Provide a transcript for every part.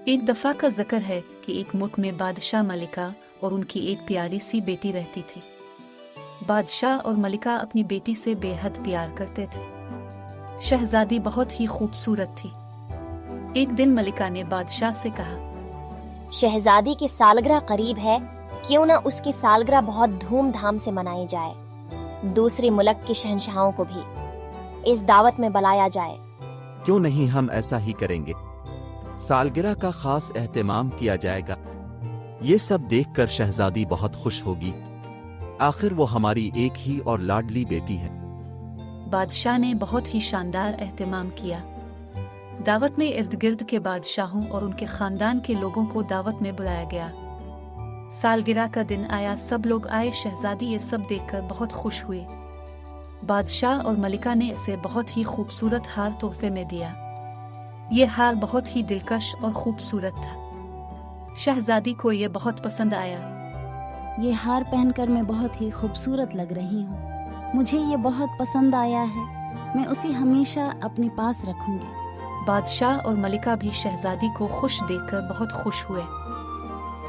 एक दफा का जिक्र है कि एक मुल्क में बादशाह मलिका और उनकी एक प्यारी सी बेटी रहती थी। बादशाह और मलिका अपनी बेटी से बेहद प्यार करते थे। शहजादी बहुत ही खूबसूरत थी। एक दिन मलिका ने बादशाह से कहा, शहजादी की सालगिरह करीब है, क्यों ना उसकी सालगिरह बहुत धूमधाम से मनाई जाए। दूसरे मुल्क के शहंशाहों को भी इस दावत में बुलाया जाए। क्यों नहीं, हम ऐसा ही करेंगे। सालगिरह का खास एहतमाम किया जाएगा। ये सब देखकर शहजादी बहुत खुश होगी। आखिर वो हमारी एक ही और लाडली बेटी है। बादशाह ने बहुत ही शानदार एहतमाम किया। दावत में इर्द गिर्द के बादशाहों और उनके खानदान के लोगों को दावत में बुलाया गया। सालगिरह का दिन आया, सब लोग आए। शहजादी ये सब देखकर बहुत खुश हुई। बादशाह और मलिका ने इसे बहुत ही खूबसूरत हार तोहफे में दिया। ये हार बहुत ही दिलकश और खूबसूरत था। शहजादी को ये बहुत पसंद आया। ये हार पहनकर मैं बहुत ही खूबसूरत लग रही हूँ। मुझे ये बहुत पसंद आया है। मैं उसे हमेशा अपने पास रखूंगी। बादशाह और मलिका भी शहजादी को खुश देखकर बहुत खुश हुए।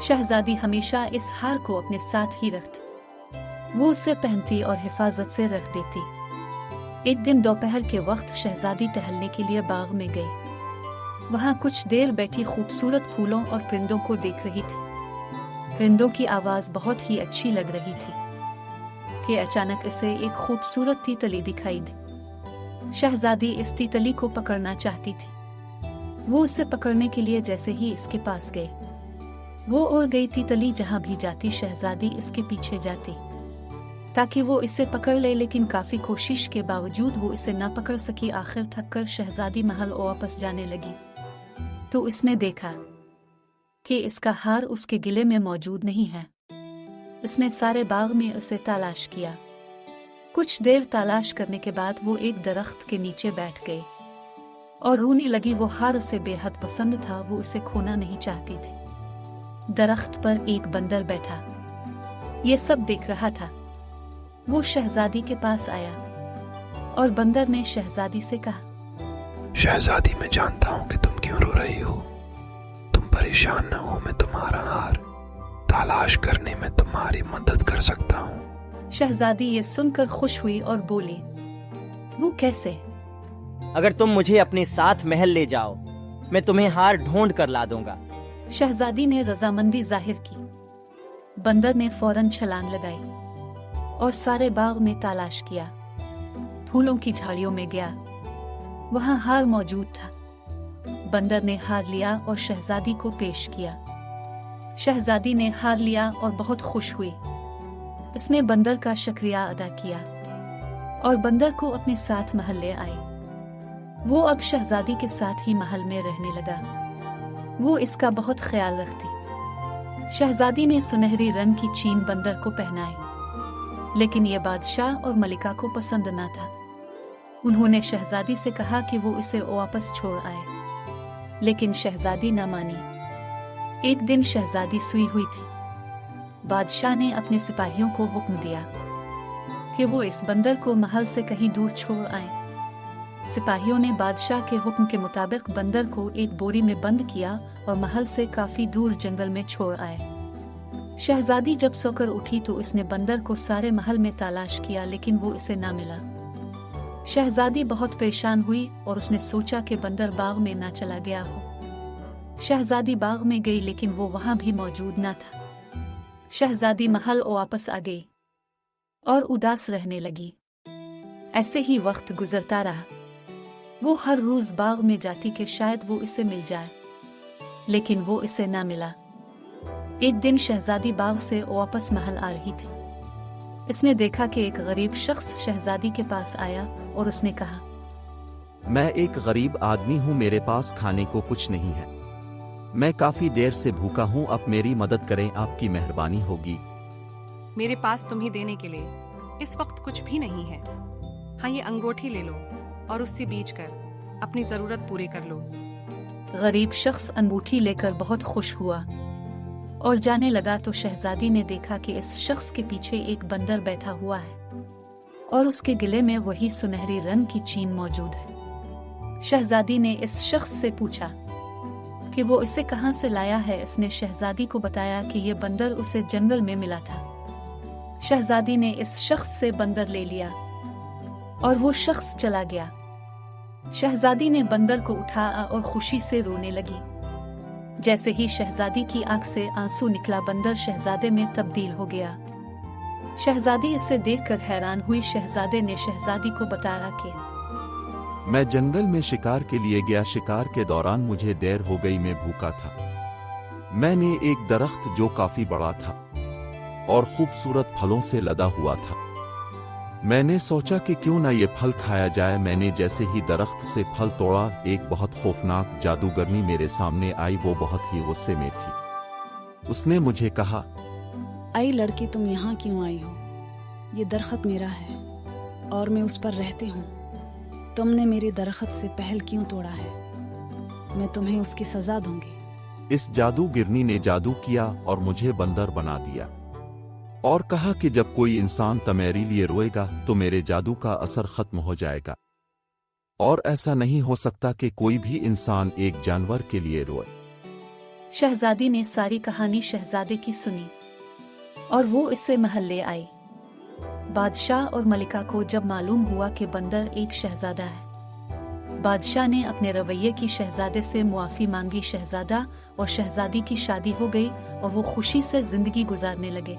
शहजादी हमेशा इस हार को अपने साथ ही रखती। वो उसे पहनती और हिफाजत से रख देती। एक दिन दोपहर के वक्त शहजादी टहलने के लिए बाग में गई। वहाँ कुछ देर बैठी खूबसूरत फूलों और परिंदों को देख रही थी। परिंदों की आवाज बहुत ही अच्छी लग रही थी कि अचानक इसे एक खूबसूरत तितली दिखाई दी। शहजादी इस तितली को पकड़ना चाहती थी। वो उसे पकड़ने के लिए जैसे ही इसके पास गई, वो उड़ गई। तितली जहां भी जाती शहजादी इसके पीछे जाती ताकि वो इसे पकड़ ले, लेकिन काफी कोशिश के बावजूद वो इसे ना पकड़ सकी। आखिर थककर शहजादी महल वापस जाने लगी तो इसने देखा कि इसका हार उसके गिले में मौजूद नहीं है। इसने सारे बाग में उसे तलाश किया। कुछ देर तलाश करने के बाद वो एक दरख्त के नीचे बैठ गई और रोने लगी। वो हार उसे बेहद पसंद था, वो उसे खोना नहीं चाहती थी। दरख्त पर एक बंदर बैठा ये सब देख रहा था। वो शहजादी के पास आया और बंदर ने शहजादी से कहा, शहजादी, मैं जानता हूँ कि तुम क्यों रो रही हो। तुम परेशान न हो, मैं तुम्हारा हार तलाश करने में तुम्हारी मदद कर सकता हूँ। शहजादी ये सुनकर खुश हुई और बोली, वो कैसे? अगर तुम मुझे अपने साथ महल ले जाओ, मैं तुम्हें हार ढूंढ कर ला दूंगा। शहजादी ने रजामंदी जाहिर की। बंदर ने फौरन छलांग लगाई और सारे बाग में तलाश किया। फूलों की झाड़ियों में गया, वहां हार मौजूद था। बंदर ने हार लिया और शहजादी को पेश किया। शहजादी ने हार लिया और बहुत खुश हुई। उसने बंदर का शुक्रिया अदा किया और बंदर को अपने साथ महल ले आई। वो अब शहजादी के साथ ही महल में रहने लगा। वो इसका बहुत ख्याल रखती। शहजादी ने सुनहरी रंग की चीन बंदर को पहनाई, लेकिन ये बादशाह और मलिका को पसंद न था। उन्होंने शहजादी से कहा कि वो इसे वापस छोड़ आए, लेकिन शहजादी न मानी। एक दिन शहजादी सोई हुई थी। बादशाह ने अपने सिपाहियों को हुक्म दिया कि वो इस बंदर को महल से कहीं दूर छोड़ आए। सिपाहियों ने बादशाह के हुक्म के मुताबिक बंदर को एक बोरी में बंद किया और महल से काफी दूर जंगल में छोड़ आए। शहजादी जब सोकर उठी तो उसने बंदर को सारे महल में तलाश किया, लेकिन वो इसे ना मिला। शहजादी बहुत परेशान हुई और उसने सोचा कि बंदर बाग में ना चला गया हो। शहजादी बाग में गई, लेकिन वो वहां भी मौजूद न था। शहजादी महल वापस आ गई और उदास रहने लगी। ऐसे ही वक्त गुजरता रहा। वो हर रोज बाग में जाती कि शायद वो इसे मिल जाए, लेकिन वो इसे ना मिला। एक दिन शहजादी बाग से वापस महल आ रही थी। इसने देखा कि एक गरीब शख्स शहजादी के पास आया और उसने कहा, मैं एक गरीब आदमी हूँ, मेरे पास खाने को कुछ नहीं है। मैं काफी देर से भूखा हूँ, अब मेरी मदद करें, आपकी मेहरबानी होगी। मेरे पास तुम्हें देने के लिए इस वक्त कुछ भी नहीं है। हाँ, ये अंगूठी ले लो और उससे बेचकर अपनी जरूरत पूरी कर लो। गरीब शख्स अंगूठी लेकर बहुत खुश हुआ और जाने लगा तो शहजादी ने देखा कि इस शख्स के पीछे एक बंदर बैठा हुआ है और उसके गले में वही सुनहरी रंग की चीन मौजूद है। शहजादी ने इस शख्स से पूछा, कि वो इसे कहाँ से लाया है। इसने शहजादी को बताया कि ये बंदर उसे जंगल में मिला था। शहजादी ने इस शख्स से बंदर ले लिया और वो शख्स चला गया। शहजादी ने बंदर को उठाया और खुशी से रोने लगी। जैसे ही शहजादी की आंख से आंसू निकला, बंदर शहजादे में तब्दील हो गया। शहजादी इसे देखकर हैरान हुई। शहजादे ने शहजादी को बताया कि मैं जंगल में शिकार के लिए गया। शिकार के दौरान मुझे देर हो गई, मैं भूखा था। मैंने एक दरख्त जो काफी बड़ा था और खूबसूरत फलों से लदा हुआ था, मैंने सोचा कि क्यों ना ये फल खाया जाए। मैंने जैसे ही दरख्त से फल तोड़ा, एक बहुत खौफनाक जादूगरनी मेरे सामने आई। वो बहुत ही गुस्से में थी। उसने मुझे कहा, आई लड़की, तुम यहाँ क्यों आई हो? ये दरख्त मेरा है और मैं उस पर रहती हूँ। तुमने मेरे दरख्त से पहल क्यों तोड़ा है? मैं तुम्हें उसकी सजा दूंगी। इस जादूगिरनी ने जादू किया और मुझे बंदर बना दिया और कहा कि जब कोई इंसान तुम्हारे लिए रोएगा तो मेरे जादू का असर खत्म हो जाएगा, और ऐसा नहीं हो सकता कि कोई भी इंसान एक जानवर के लिए रोए। शहजादी ने सारी कहानी शहजादे की सुनी और वो इससे महल ले आई। बादशाह और मलिका को जब मालूम हुआ कि बंदर एक शहजादा है, बादशाह ने अपने रवैये की शहजादे से मुआफी मांगी। शहजादा और शहजादी की शादी हो गई और वो खुशी से जिंदगी गुजारने लगे।